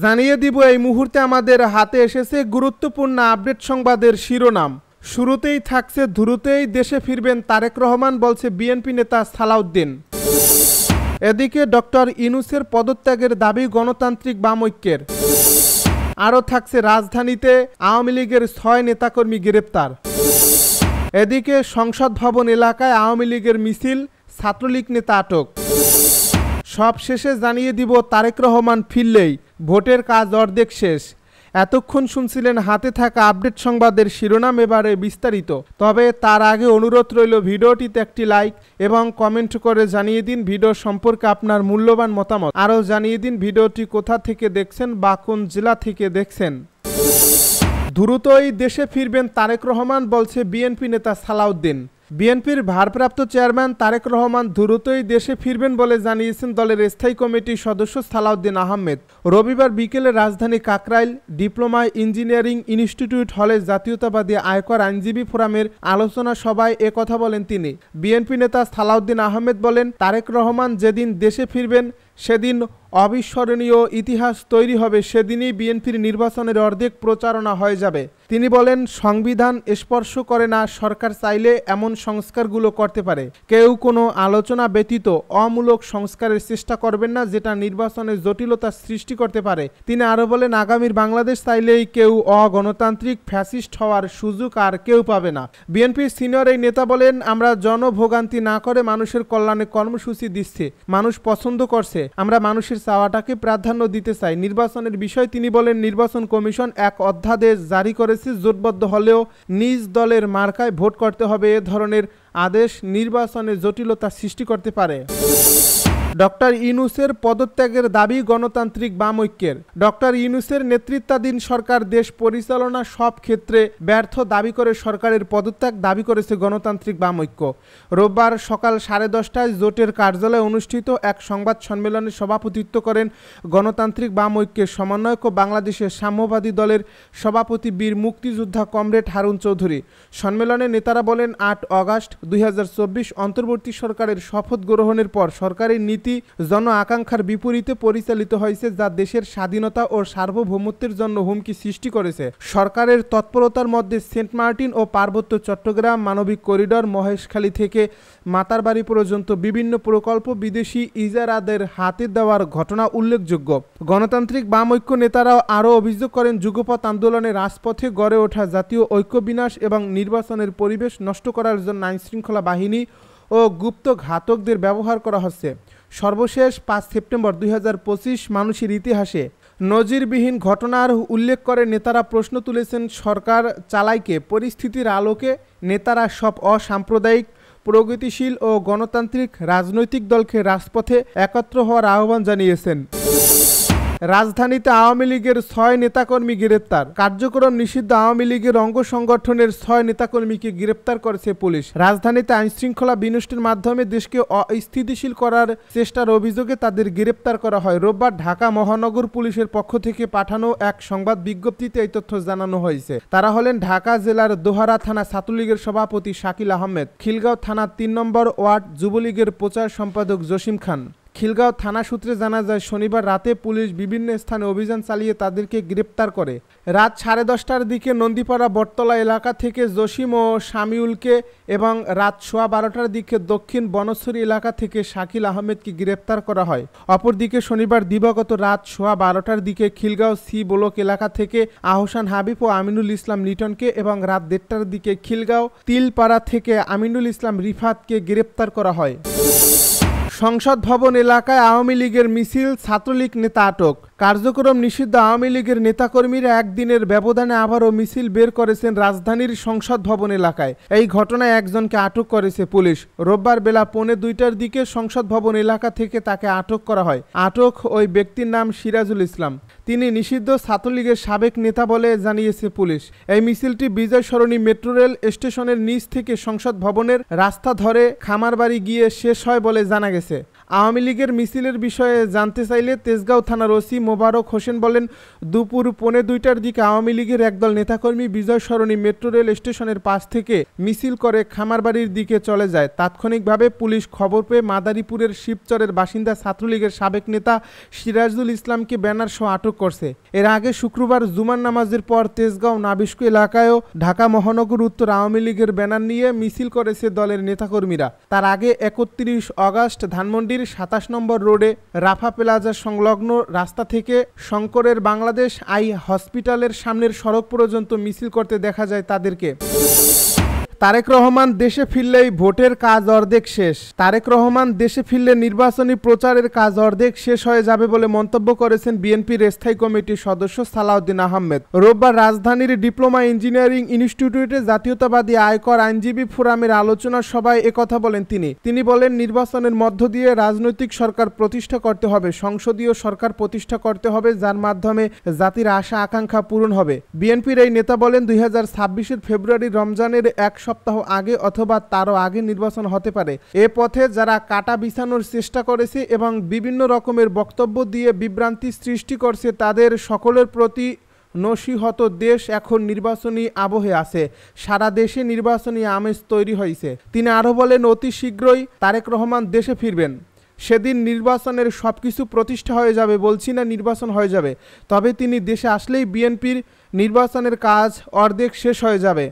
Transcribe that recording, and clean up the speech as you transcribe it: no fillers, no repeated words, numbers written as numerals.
জানিয়ে দিব এই মুহূর্তে আমাদের হাতে এসেছে গুরুত্বপূর্ণ আপডেট সংবাদের শিরোনাম। শুরুতেই থাকছে দ্রুতই দেশে ফিরবেন তারেক রহমান, বলছে বিএনপি নেতা সালাউদ্দিন। এদিকে ডক্টর ইউনূসের পদত্যাগের দাবি গণতান্ত্রিক বাম ঐক্যের। আরও থাকছে রাজধানীতে আওয়ামী লীগের 6 নেতাকর্মী গ্রেপ্তার। এদিকে সংসদ ভবন এলাকায় আওয়ামী লীগের মিছিল, ছাত্রলীগ নেতা আটক। সব শেষে জানিয়ে দিব তারেক রহমান ফিরলেই ভোটের কাজ অর্ধেক শেষ। এতক্ষণ শুনছিলেন হাতে থাকা আপডেট সংবাদের শিরোনাম, এবারে বিস্তারিত। তবে তার আগে অনুরোধ রইল ভিডিওটিতে একটি লাইক এবং কমেন্ট করে জানিয়ে দিন ভিডিও সম্পর্কে আপনার মূল্যবান মতামত। আরও জানিয়ে দিন ভিডিওটি কোথা থেকে দেখছেন বা কোন জেলা থেকে দেখছেন। দ্রুতই দেশে ফিরবেন তারেক রহমান, বলছে বিএনপি নেতা সালাউদ্দিন। বিএনপির ভারপ্রাপ্ত চেয়ারম্যান তারেক রহমান দ্রুতই দেশে ফিরবেন বলে জানিয়েছেন দলের স্থায়ী কমিটির সদস্য সালাউদ্দিন আহমেদ। রবিবার বিকেলে রাজধানী কাকরাইল ডিপ্লোমা ইঞ্জিনিয়ারিং ইনস্টিটিউট হলে জাতীয়তাবাদী আয়কর আইনজীবী ফোরামের আলোচনা সভায় কথা বলেন তিনি। বিএনপি নেতা সালাউদ্দিন আহমেদ বলেন, তারেক রহমান যেদিন দেশে ফিরবেন সেদিন অবিস্মরণীয় ইতিহাস তৈরি হবে। সেদিনই বিএনপির নির্বাচনের অর্ধেক প্রচারণা হয়ে যাবে। তিনি বলেন, সংবিধান স্পর্শ করে না, সরকার চাইলে এমন সংস্কারগুলো করতে পারে। কেউ কোনো আলোচনা ব্যতীত অমূলক সংস্কারের চেষ্টা করবেন না, যেটা নির্বাচনের জটিলতা সৃষ্টি করতে পারে। তিনি আরও বলেন, আগামীর বাংলাদেশ চাইলেই কেউ অগণতান্ত্রিক ফ্যাসিস্ট হওয়ার সুযোগ আর কেউ পাবে না। বিএনপির সিনিয়র এই নেতা বলেন, আমরা জনভোগান্তি না করে মানুষের কল্যাণে কর্মসূচি দিচ্ছি। মানুষ পছন্দ করছে, আমরা মানুষের চাওয়াটাকে প্রাধান্য দিতে চাই। নির্বাচনের বিষয় তিনি বলেন, নির্বাচন কমিশন এক অধ্যাদেশ জারি করেছে, জোটবদ্ধ হলেও নিজ দলের মার্কায় ভোট করতে হবে। এ ধরনের আদেশ নির্বাচনে জটিলতা সৃষ্টি করতে পারে। ডক্টর ইউনূসের পদত্যাগের দাবি গণতান্ত্রিক বাম ঐক্যের। ডক্টর ইউনূসের নেতৃত্বাধীন সরকার দেশ পরিচালনা সব ক্ষেত্রে ব্যর্থ দাবি করে সরকারের পদত্যাগ দাবি করেছে গণতান্ত্রিক বাম ঐক্য। রোববার সকাল 10:30টায় জোটের কার্যালয়ে অনুষ্ঠিত এক সংবাদ সম্মেলনে সভাপতিত্ব করেন গণতান্ত্রিক বাম ঐক্যের সমন্বয়ক ও বাংলাদেশের সাম্যবাদী দলের সভাপতি বীর মুক্তিযোদ্ধা কমরেড হারুন চৌধুরী। সম্মেলনে নেতারা বলেন, 8 আগস্ট 2024 অন্তর্বর্তী সরকারের শপথ গ্রহণের পর সরকারি নীতি জন আকাঙ্ক্ষার বিপরীতে পরিচালিত হয়েছে, যা দেশের স্বাধীনতা ও সার্বভৌমত্বের জন্য হুমকি সৃষ্টি করেছে। সরকারের তৎপরতার মধ্যে সেন্ট মার্টিন ও পার্বত্য চট্টগ্রাম মানবিক করিডর, মহেশখালী থেকে মাতারবাড়ি পর্যন্ত বিভিন্ন প্রকল্প বিদেশি ইজারাদের হাতে দেওয়ার ঘটনা উল্লেখযোগ্য। গণতান্ত্রিক বাম ঐক্য নেতারা আরও অভিযোগ করেন, যুগপৎ আন্দোলনে রাজপথে গড়ে ওঠা জাতীয় ঐক্য বিনাশ এবং নির্বাচনের পরিবেশ নষ্ট করার জন্য আইনশৃঙ্খলা বাহিনী ও গুপ্ত ঘাতকদের ব্যবহার করা হচ্ছে। সর্বশেষ 5 সেপ্টেম্বর 2025 মানুষের ইতিহাসে নজিরবিহীন ঘটনার উল্লেখ করে নেতারা প্রশ্ন তুলেছেন, সরকার চালাইকে পরিস্থিতির আলোকে নেতারা সব অসাম্প্রদায়িক প্রগতিশীল ও গণতান্ত্রিক রাজনৈতিক দলকে রাজপথে একত্র হওয়ার আহ্বান জানিয়েছেন। রাজধানীতে আওয়ামী লীগের 6 নেতাকর্মী গ্রেপ্তার। কার্যক্রম নিষিদ্ধ আওয়ামী লীগের অঙ্গ সংগঠনের 6 নেতাকর্মীকে গ্রেপ্তার করেছে পুলিশ। রাজধানীতে আইনশৃঙ্খলা বিনষ্টের মাধ্যমে দেশকে অস্থিতিশীল করার চেষ্টার অভিযোগে তাদের গ্রেপ্তার করা হয়। রোববার ঢাকা মহানগর পুলিশের পক্ষ থেকে পাঠানো এক সংবাদ বিজ্ঞপ্তিতে এই তথ্য জানানো হয়েছে। তারা হলেন ঢাকা জেলার দোহারা থানা ছাত্রলীগের সভাপতি শাকিল আহমেদ, খিলগাঁও থানা 3 নম্বর ওয়ার্ড যুবলীগের প্রচার সম্পাদক জসিম খান। খিলগাঁও থানা সূত্রে জানা যায়, শনিবার রাতে পুলিশ বিভিন্ন স্থানে অভিযান চালিয়ে তাদেরকে গ্রেপ্তার করে। রাত 10:30টার দিকে নন্দীপাড়া বটতলা এলাকা থেকে জসিম ও শামিউলকে এবং রাত 12:15টার দিকে দক্ষিণ বনশ্বরী এলাকা থেকে শাকিল আহমেদকে গ্রেপ্তার করা হয়। অপরদিকে শনিবার দিবাগত রাত 12:15টার দিকে খিলগাঁও সি ব্লক এলাকা থেকে আহসান হাবিব ও আমিনুল ইসলাম লিটনকে এবং রাত 1:30টার দিকে খিলগাঁও তিলপাড়া থেকে আমিনুল ইসলাম রিফাতকে গ্রেপ্তার করা হয়। সংসদ ভবন এলাকায় আওয়ামী লীগের মিছিল, ছাত্রলীগ নেতা আটক। কার্যক্রম নিষিদ্ধ আওয়ামী লীগের নেতাকর্মীরা একদিনের ব্যবধানে আবারও মিছিল বের করেছেন রাজধানীর সংসদ ভবন এলাকায়। এই ঘটনায় একজনকে আটক করেছে পুলিশ। রোববার বেলা 1:45টার দিকে সংসদ ভবন এলাকা থেকে তাকে আটক করা হয়। আটক ওই ব্যক্তির নাম সিরাজুল ইসলাম। তিনি নিষিদ্ধ ছাত্রলীগের সাবেক নেতা বলে জানিয়েছে পুলিশ। এই মিছিলটি বিজয় সরণি মেট্রো রেল স্টেশনের নিচ থেকে সংসদ ভবনের রাস্তা ধরে খামারবাড়ি গিয়ে শেষ হয় বলে জানা গেছে। আওয়ামী লীগের মিছিলের বিষয়ে জানতে চাইলে তেজগাঁও থানার ওসি মোবারক হোসেন বলেন, দুপুর 1:45টার দিকে আওয়ামী লীগের একদল নেতাকর্মী বিজয় সরণি মেট্রো রেল স্টেশনের পাশ থেকে মিছিল করে খামারবাড়ির দিকে চলে যায়। তাৎক্ষণিকভাবে পুলিশ খবর পেয়ে মাদারীপুরের শিবচরের বাসিন্দা ছাত্রলীগের সাবেক নেতা সিরাজুল ইসলামকে ব্যানার সহ আটক করছে। এর আগে শুক্রবার জুমার নামাজের পর তেজগাঁও নাবিস্কু এলাকায়ও ঢাকা মহানগর উত্তর আওয়ামী লীগের ব্যানার নিয়ে মিছিল করেছে দলের নেতাকর্মীরা। তার আগে 31 আগস্ট ধানমন্ডির 27 নম্বর রোডে রাফা প্লাজা সংলগ্ন রাস্তা থেকে শঙ্করের বাংলাদেশ আই হসপিটালের সামনের সড়ক পর্যন্ত মিছিল করতে দেখা যায় তাদেরকে। তারেক রহমান দেশে ফিরলেই ভোটের কাজ অর্ধেক শেষ। তারেক রহমান দেশে ফিরলে নির্বাচনী প্রচারের কাজ অর্ধেক শেষ হয়ে যাবে বলে মন্তব্য করেছেন বিএনপির স্থায়ী কমিটির সদস্য সালাউদ্দিন আহমেদ। রোববার রাজধানীর ডিপ্লোমা ইঞ্জিনিয়ারিং ইনস্টিটিউটে জাতীয়তাবাদী আয়কর আইনজীবী ফোরামের আলোচনা সভায় একথা বলেন তিনি বলেন, নির্বাচনের মধ্য দিয়ে রাজনৈতিক সরকার প্রতিষ্ঠা করতে হবে, সংসদীয় সরকার প্রতিষ্ঠা করতে হবে, যার মাধ্যমে জাতির আশা আকাঙ্ক্ষা পূরণ হবে। বিএনপির এই নেতা বলেন, 2026-এর ফেব্রুয়ারি রমজানের এক সপ্তাহ আগে অথবা তারও আগে নির্বাচন হতে পারে। এ পথে যারা কাটা বিছানোর চেষ্টা করেছে এবং বিভিন্ন রকমের বক্তব্য দিয়ে বিভ্রান্তি সৃষ্টি করছে তাদের সকলের প্রতি নসিহত। দেশ এখন নির্বাচনী আবহে আছে, সারা দেশে নির্বাচনী আমেজ তৈরি হয়েছে। তিনি আরও বলেন, অতি শীঘ্রই তারেক রহমান দেশে ফিরবেন। সেদিন নির্বাচনের সবকিছু প্রতিষ্ঠা হয়ে যাবে, বলছি না নির্বাচন হয়ে যাবে, তবে তিনি দেশে আসলেই বিএনপির নির্বাচনের কাজ অর্ধেক শেষ হয়ে যাবে।